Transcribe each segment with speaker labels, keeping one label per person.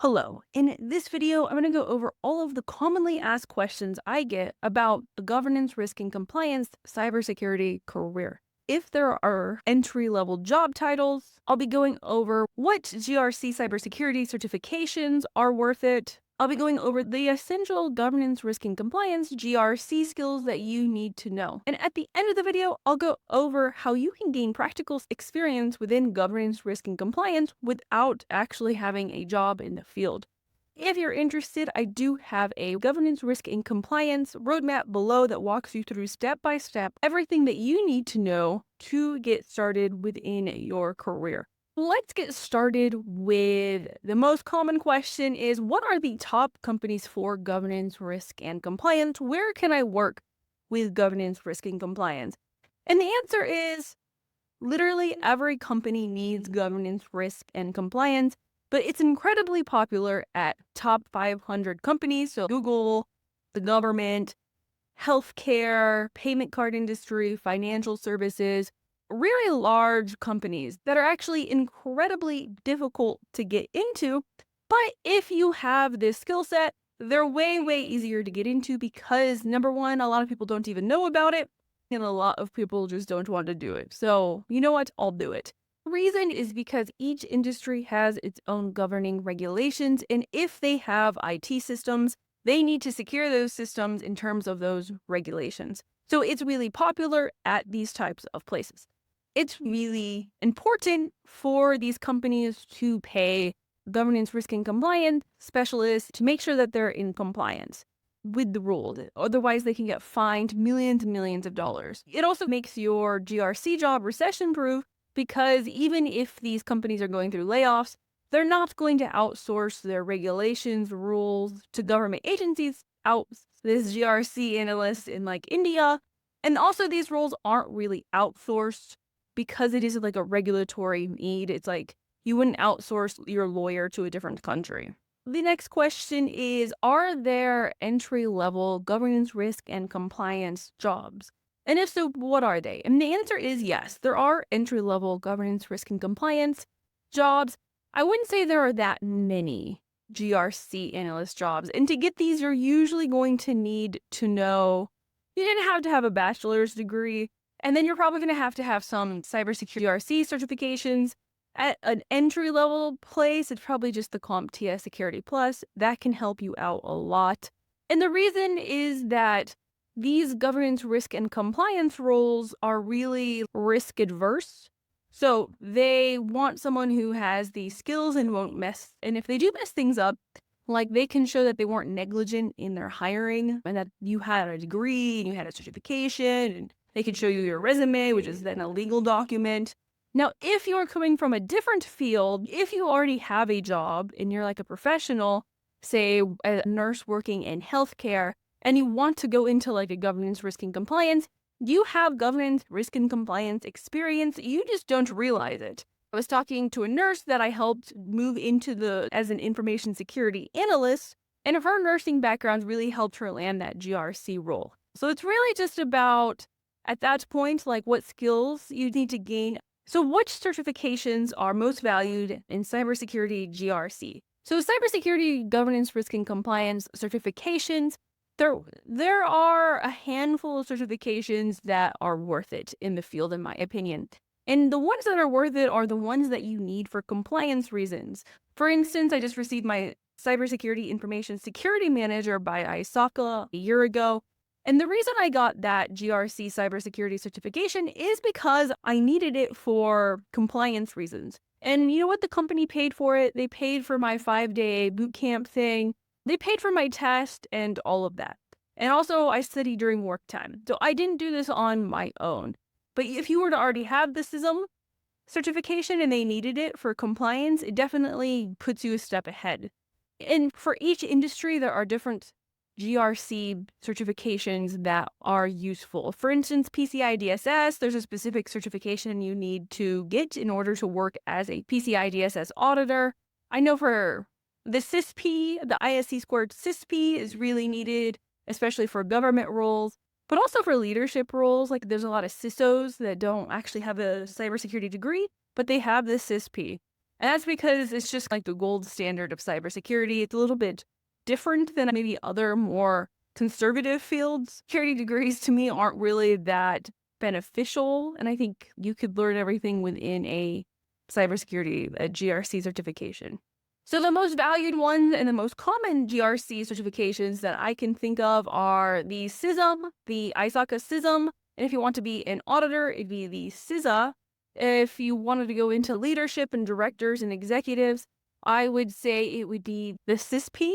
Speaker 1: Hello. In this video, I'm going to go over all of the commonly asked questions I get about the governance, risk, and compliance cybersecurity career. If there are entry-level job titles, I'll be going over what GRC cybersecurity certifications are worth it. I'll be going over the essential governance, risk, and compliance GRC skills that you need to know. And at the end of the video, I'll go over how you can gain practical experience within governance, risk, and compliance without actually having a job in the field. If you're interested, I do have a governance, risk, and compliance roadmap below that walks you through step by step everything that you need to know to get started within your career. Let's get started with the most common question is, what are the top companies for governance, risk, and compliance? Where can I work with governance, risk, and compliance? And the answer is literally every company needs governance, risk, and compliance, but it's incredibly popular at top 500 companies. So Google, the government, healthcare, payment card industry, financial services, really large companies that are actually incredibly difficult to get into. But if you have this skill set, they're way, way easier to get into because number one, a lot of people don't even know about it. And a lot of people just don't want to do it. So you know what? I'll do it. The reason is because each industry has its own governing regulations. And if they have IT systems, they need to secure those systems in terms of those regulations. So it's really popular at these types of places. It's really important for these companies to pay governance, risk, and compliance specialists to make sure that they're in compliance with the rules. Otherwise, they can get fined millions and millions of dollars. It also makes your GRC job recession-proof because even if these companies are going through layoffs, they're not going to outsource their regulations, rules to government agencies out this GRC analyst in India. And also these roles aren't really outsourced because it is like a regulatory need. It's like you wouldn't outsource your lawyer to a different country. The next question is, are there entry-level governance, risk, and compliance jobs? And if so, what are they? And the answer is yes, there are entry-level governance, risk, and compliance jobs. I wouldn't say there are that many GRC analyst jobs. And to get these, you're usually going to need to know, you didn't have to have a bachelor's degree, and then you're probably going to have some cybersecurity GRC certifications. At an entry-level place, it's probably just the CompTIA Security Plus. That can help you out a lot. And the reason is that these governance, risk, and compliance roles are really risk adverse. So they want someone who has these skills and won't mess. And if they do mess things up, they can show that they weren't negligent in their hiring and that you had a degree and you had a certification, and they can show you your resume, which is then a legal document. Now, if you're coming from a different field, if you already have a job and you're like a professional, say a nurse working in healthcare, and you want to go into like a governance, risk, and compliance, you have governance, risk, and compliance experience. You just don't realize it. I was talking to a nurse that I helped move into as an information security analyst, and her nursing background really helped her land that GRC role. So it's really just about, at that point, what skills you need to gain. So which certifications are most valued in cybersecurity GRC? So cybersecurity governance, risk, and compliance certifications, there are a handful of certifications that are worth it in the field, in my opinion. And the ones that are worth it are the ones that you need for compliance reasons. For instance, I just received my Cybersecurity Information Security Manager by ISACA a year ago. And the reason I got that GRC cybersecurity certification is because I needed it for compliance reasons. And you know what? The company paid for it. They paid for my 5-day boot camp thing. They paid for my test and all of that. And also I studied during work time. So I didn't do this on my own. But if you were to already have the CISM certification and they needed it for compliance, it definitely puts you a step ahead. And for each industry, there are different GRC certifications that are useful. For instance, PCI DSS, there's a specific certification you need to get in order to work as a PCI DSS auditor. I know for the CISP, the ISC squared CISP is really needed, especially for government roles, but also for leadership roles. There's a lot of CISOs that don't actually have a cybersecurity degree, but they have the CISP. And that's because it's just like the gold standard of cybersecurity. It's a little bit different than maybe other more conservative fields. Security degrees to me aren't really that beneficial. And I think you could learn everything within a cybersecurity, a GRC certification. So the most valued ones and the most common GRC certifications that I can think of are the CISM, the ISACA CISM, and if you want to be an auditor, it'd be the CISA. If you wanted to go into leadership and directors and executives, I would say it would be the CISP,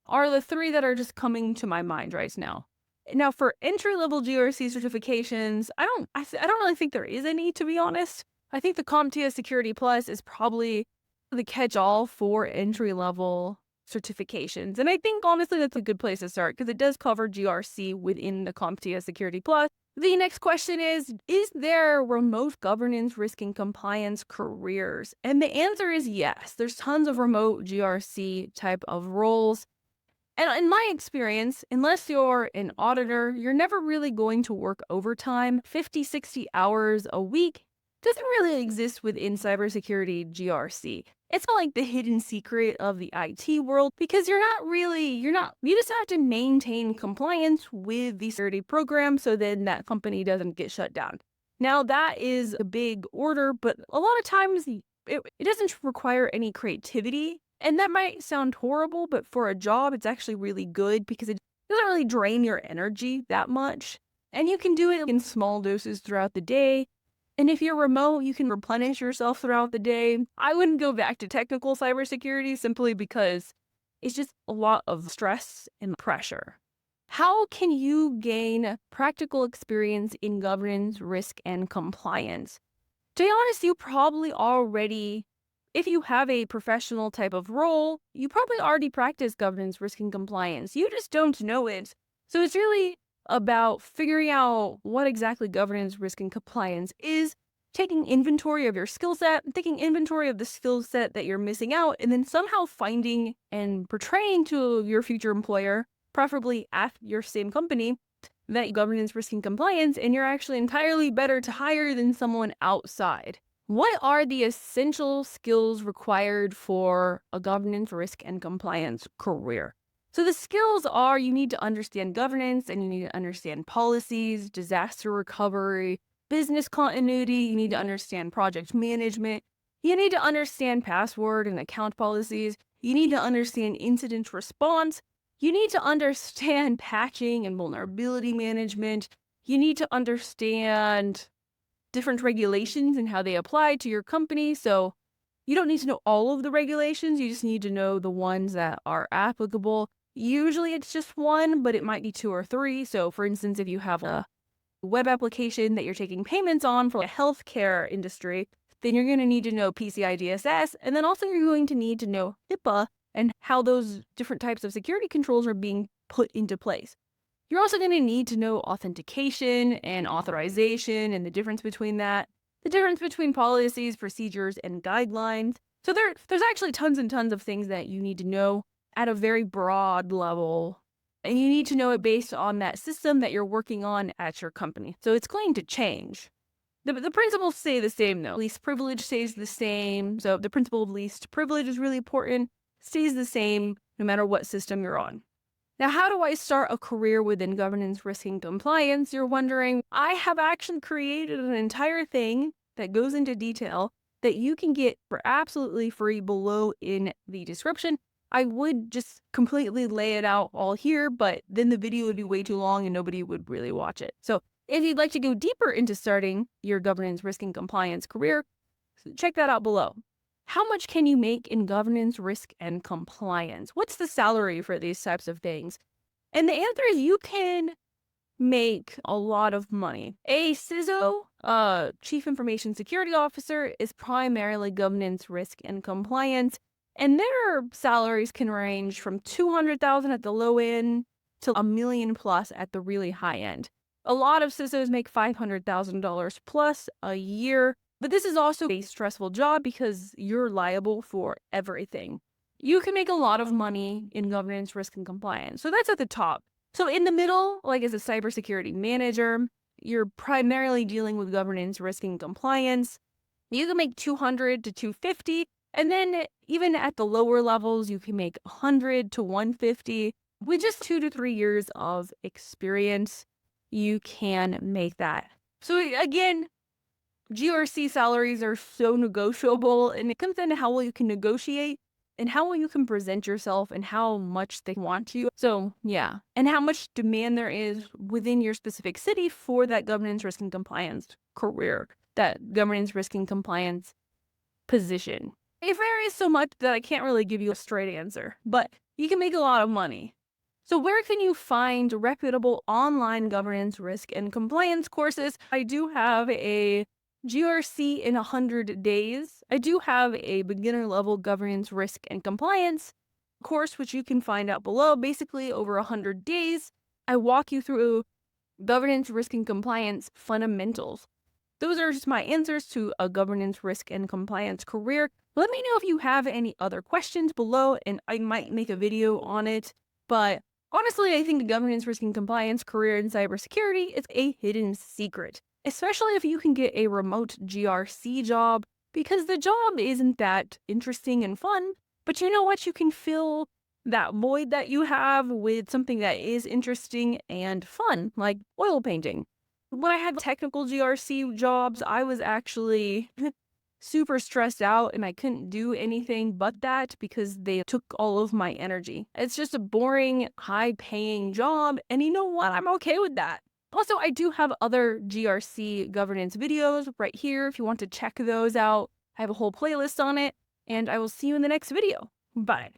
Speaker 1: are the three that are just coming to my mind right now. Now, for entry-level GRC certifications, I don't really think there is any, to be honest. I think the CompTIA Security Plus is probably the catch-all for entry-level certifications. And I think, honestly, that's a good place to start because it does cover GRC within the CompTIA Security Plus. The next question is there remote governance, risk, and compliance careers? And the answer is yes. There's tons of remote GRC type of roles. And in my experience, unless you're an auditor, you're never really going to work overtime. 50, 60 hours a week doesn't really exist within cybersecurity GRC. It's not like the hidden secret of the IT world because you just have to maintain compliance with the security program so then that company doesn't get shut down. Now that is a big order, but a lot of times it doesn't require any creativity. And that might sound horrible, but for a job, it's actually really good because it doesn't really drain your energy that much. And you can do it in small doses throughout the day. And if you're remote, you can replenish yourself throughout the day. I wouldn't go back to technical cybersecurity simply because it's just a lot of stress and pressure. How can you gain practical experience in governance, risk, and compliance? To be honest, you probably already, if you have a professional type of role, you probably already practice governance, risk, and compliance. You just don't know it. So it's really about figuring out what exactly governance, risk, and compliance is, taking inventory of your skill set, taking inventory of the skill set that you're missing out, and then somehow finding and portraying to your future employer, preferably at your same company, that governance, risk, and compliance, and you're actually entirely better to hire than someone outside. What are the essential skills required for a governance, risk, and compliance career? So the skills are you need to understand governance and you need to understand policies, disaster recovery, business continuity. You need to understand project management. You need to understand password and account policies. You need to understand incident response. You need to understand patching and vulnerability management. You need to understand different regulations and how they apply to your company. So you don't need to know all of the regulations. You just need to know the ones that are applicable. Usually it's just one, but it might be two or three. So for instance, if you have a web application that you're taking payments on for a healthcare industry, then you're going to need to know PCI DSS. And then also you're going to need to know HIPAA and how those different types of security controls are being put into place. You're also going to need to know authentication and authorization and the difference between that, the difference between policies, procedures, and guidelines. So there's actually tons and tons of things that you need to know at a very broad level. And you need to know it based on that system that you're working on at your company. So it's going to change. The principles stay the same though. Least privilege stays the same. So the principle of least privilege is really important, stays the same no matter what system you're on. Now, how do I start a career within governance, risk, and compliance? You're wondering, I have actually created an entire thing that goes into detail that you can get for absolutely free below in the description. I would just completely lay it out all here, but then the video would be way too long and nobody would really watch it. So if you'd like to go deeper into starting your governance, risk, and compliance career, check that out below. How much can you make in governance, risk, and compliance? What's the salary for these types of things? And the answer is you can make a lot of money. A CISO, Chief Information Security Officer, is primarily governance, risk, and compliance. And their salaries can range from $200,000 at the low end to $1 million plus at the really high end. A lot of CISOs make $500,000 plus a year, but this is also a stressful job because you're liable for everything. You can make a lot of money in governance, risk, and compliance. So that's at the top. So in the middle, like as a cybersecurity manager, you're primarily dealing with governance, risk, and compliance. You can make $200 to $250. And then even at the lower levels, you can make 100 to 150 with just 2 to 3 years of experience. You can make that. So again, GRC salaries are so negotiable, and it comes down to how well you can negotiate and how well you can present yourself and how much they want you. So, yeah, and how much demand there is within your specific city for that governance, risk, and compliance career, that governance, risk, and compliance position. It varies so much that I can't really give you a straight answer, but you can make a lot of money. So where can you find reputable online governance, risk, and compliance courses? I do have a GRC in 100 days. I do have a beginner level governance, risk, and compliance course, which you can find out below. Basically, over 100 days, I walk you through governance, risk, and compliance fundamentals. Those are just my answers to a governance, risk, and compliance career. Let me know if you have any other questions below, and I might make a video on it. But honestly, I think the governance, risk, and compliance career in cybersecurity is a hidden secret, especially if you can get a remote GRC job, because the job isn't that interesting and fun, but you know what? You can fill that void that you have with something that is interesting and fun, like oil painting. When I had technical GRC jobs, I was actually super stressed out and I couldn't do anything but that because they took all of my energy. It's just a boring, high-paying job, and you know what? I'm okay with that. Also, I do have other GRC governance videos right here if you want to check those out. I have a whole playlist on it, and I will see you in the next video. Bye.